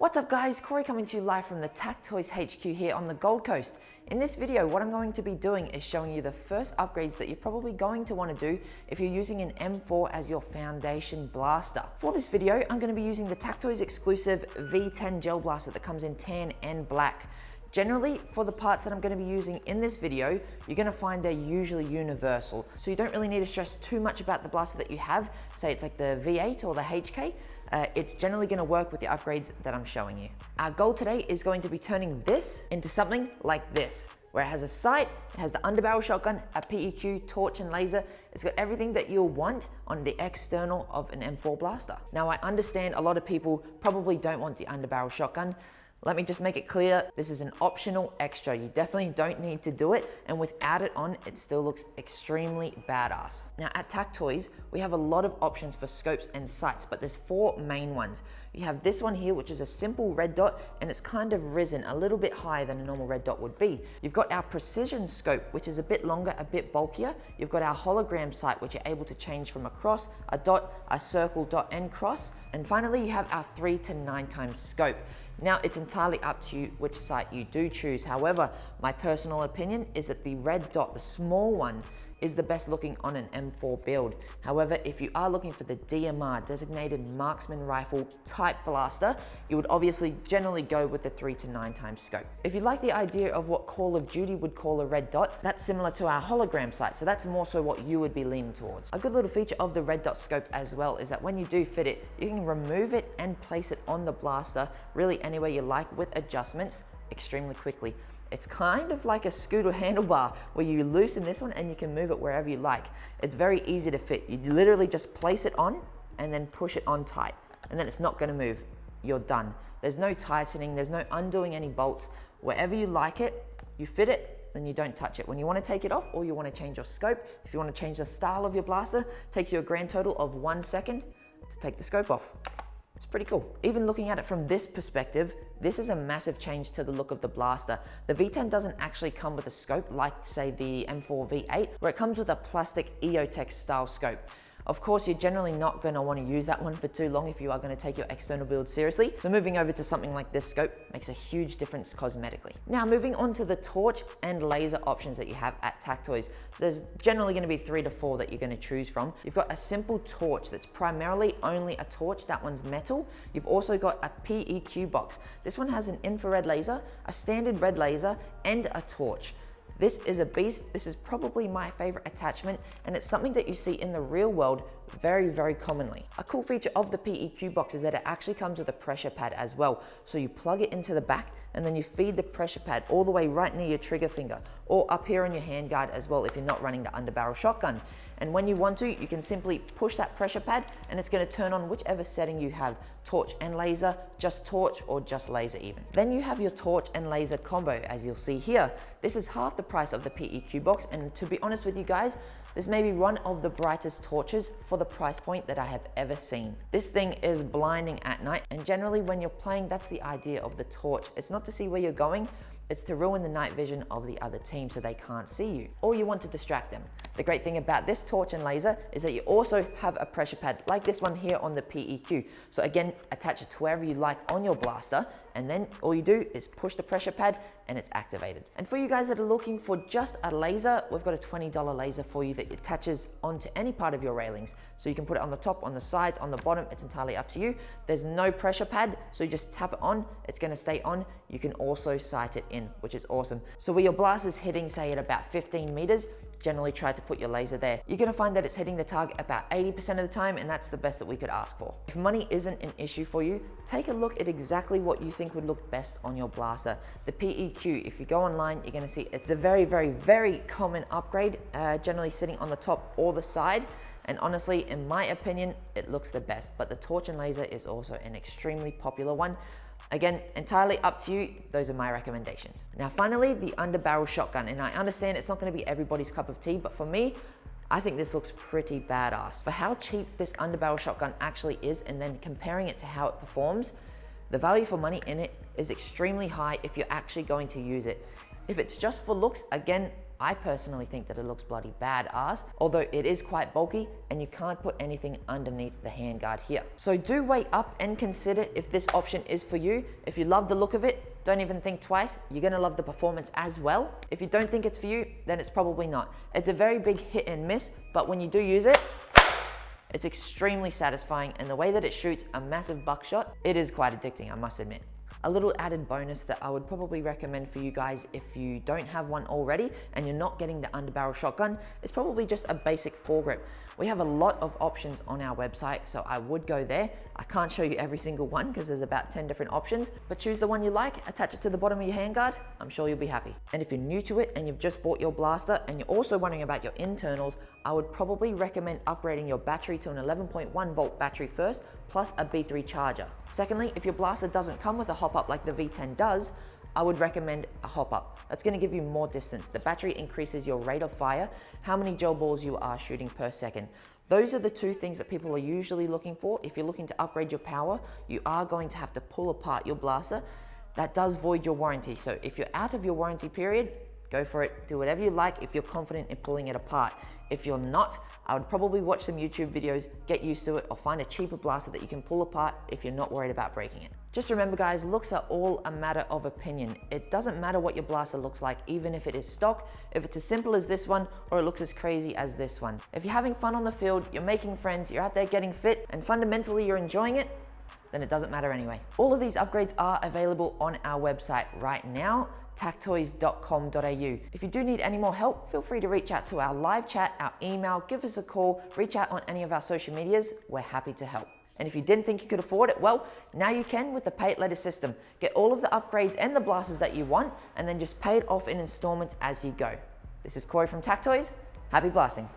What's up guys, Corey coming to you live from the Tactoys HQ here on the Gold Coast. In this video, what I'm going to be doing is showing you the first upgrades that you're probably going to want to do if you're using an M4 as your foundation blaster. For this video, I'm going to be using the Tactoys exclusive V10 gel blaster that comes in tan and black. Generally, for the parts that I'm going to be using in this video, you're going to find they're usually universal. So you don't really need to stress too much about the blaster that you have. Say it's like the V8 or the HK. It's generally going to work with the upgrades that I'm showing you. Our goal today is going to be turning this into something like this, where it has a sight, it has the underbarrel shotgun, a PEQ, torch and laser. It's got everything that you'll want on the external of an M4 blaster. Now I understand a lot of people probably don't want the underbarrel shotgun. Let me just make it clear, this is an optional extra. You definitely don't need to do it, and without it on, it still looks extremely badass. Now at Tactoys, we have a lot of options for scopes and sights, but there's four main ones. You have this one here, which is a simple red dot, and it's kind of risen a little bit higher than a normal red dot would be. You've got our precision scope, which is a bit longer, a bit bulkier. You've got our hologram sight, which you're able to change from a cross, a dot, a circle, dot, and cross. And finally, you have our 3 to 9 times scope. Now, it's entirely up to you which sight you do choose. However, my personal opinion is that the red dot, the small one, is the best looking on an M4 build. However, if you are looking for the DMR, designated marksman rifle type blaster, you would obviously generally go with the 3 to 9 times scope. If you like the idea of what Call of Duty would call a red dot, that's similar to our hologram sight, so that's more so what you would be leaning towards. A good little feature of the red dot scope as well is that when you do fit it, you can remove it and place it on the blaster really anywhere you like with adjustments extremely quickly. It's kind of like a scooter handlebar where you loosen this one and you can move it wherever you like. It's very easy to fit. You literally just place it on and then push it on tight, and then it's not going to move. You're done. There's no tightening, there's no undoing any bolts. Wherever you like it, you fit it, then you don't touch it. When you want to take it off or you want to change your scope, if you want to change the style of your blaster, it takes you a grand total of 1 second to take the scope off. It's pretty cool. Even looking at it from this perspective, this is a massive change to the look of the blaster. The V10 doesn't actually come with a scope like, say, the M4 V8, where it comes with a plastic EOTech style scope. Of course, you're generally not going to want to use that one for too long if you are going to take your external build seriously. So moving over to something like this scope makes a huge difference cosmetically. Now moving on to the torch and laser options that you have at Tactoys. So there's generally going to be 3 to 4 that you're going to choose from. You've got a simple torch that's primarily only a torch. That one's metal. You've also got a PEQ box. This one has an infrared laser, a standard red laser, and a torch. This is a beast. This is probably my favorite attachment, and it's something that you see in the real world very, very commonly. A cool feature of the PEQ box is that it actually comes with a pressure pad as well. So you plug it into the back and then you feed the pressure pad all the way right near your trigger finger, or up here on your handguard as well if you're not running the underbarrel shotgun. And when you want to, you can simply push that pressure pad and it's going to turn on whichever setting you have, torch and laser, just torch, or just laser even. Then you have your torch and laser combo, as you'll see here. This is half the price of the PEQ box, and to be honest with you guys, this may be one of the brightest torches for the price point that I have ever seen. This thing is blinding at night, and generally when you're playing, that's the idea of the torch. It's not to see where you're going, it's to ruin the night vision of the other team so they can't see you, or you want to distract them. The great thing about this torch and laser is that you also have a pressure pad like this one here on the PEQ. So again, attach it to wherever you like on your blaster, and then all you do is push the pressure pad and it's activated. And for you guys that are looking for just a laser, we've got a $20 laser for you that attaches onto any part of your railings. So you can put it on the top, on the sides, on the bottom, it's entirely up to you. There's no pressure pad, so you just tap it on, it's gonna stay on. You can also sight it in, which is awesome. So where your blast is hitting, say at about 15 meters, generally try to put your laser there. You're gonna find that it's hitting the target about 80% of the time, and that's the best that we could ask for. If money isn't an issue for you, take a look at exactly what you think would look best on your blaster. The PEQ, if you go online, you're gonna see it's a very, very, very common upgrade, generally sitting on the top or the side. And honestly, in my opinion, it looks the best, but the torch and laser is also an extremely popular one. Again, entirely up to you. Those are my recommendations. Now, finally, the underbarrel shotgun. And I understand it's not going to be everybody's cup of tea, but for me, I think this looks pretty badass. For how cheap this underbarrel shotgun actually is, and then comparing it to how it performs, the value for money in it is extremely high if you're actually going to use it. If it's just for looks, again, I personally think that it looks bloody badass, although it is quite bulky and you can't put anything underneath the handguard here. So do weigh up and consider if this option is for you. If you love the look of it, don't even think twice. You're gonna love the performance as well. If you don't think it's for you, then it's probably not. It's a very big hit and miss, but when you do use it, it's extremely satisfying, and the way that it shoots a massive buckshot, it is quite addicting, I must admit. A little added bonus that I would probably recommend for you guys if you don't have one already and you're not getting the underbarrel shotgun is probably just a basic foregrip. We have a lot of options on our website, so I would go there. I can't show you every single one because there's about 10 different options, but choose the one you like, attach it to the bottom of your handguard. I'm sure you'll be happy. And if you're new to it and you've just bought your blaster and you're also wondering about your internals, I would probably recommend upgrading your battery to an 11.1 volt battery first, plus a B3 charger. Secondly, if your blaster doesn't come with a hop-up like the V10 does, I would recommend a hop-up. That's gonna give you more distance. The battery increases your rate of fire, how many gel balls you are shooting per second. Those are the two things that people are usually looking for. If you're looking to upgrade your power, you are going to have to pull apart your blaster. That does void your warranty. So if you're out of your warranty period, go for it. Do whatever you like if you're confident in pulling it apart. If you're not, I would probably watch some YouTube videos, get used to it, or find a cheaper blaster that you can pull apart if you're not worried about breaking it. Just remember guys, looks are all a matter of opinion. It doesn't matter what your blaster looks like, even if it is stock, if it's as simple as this one, or it looks as crazy as this one. If you're having fun on the field, you're making friends, you're out there getting fit, and fundamentally you're enjoying it, then it doesn't matter anyway. All of these upgrades are available on our website right now, tactoys.com.au. If you do need any more help, feel free to reach out to our live chat, our email, give us a call, reach out on any of our social medias. We're happy to help. And if you didn't think you could afford it, well, now you can with the Pay It Later system. Get all of the upgrades and the blasters that you want, and then just pay it off in installments as you go. This is Corey from Tactoys. Happy blasting.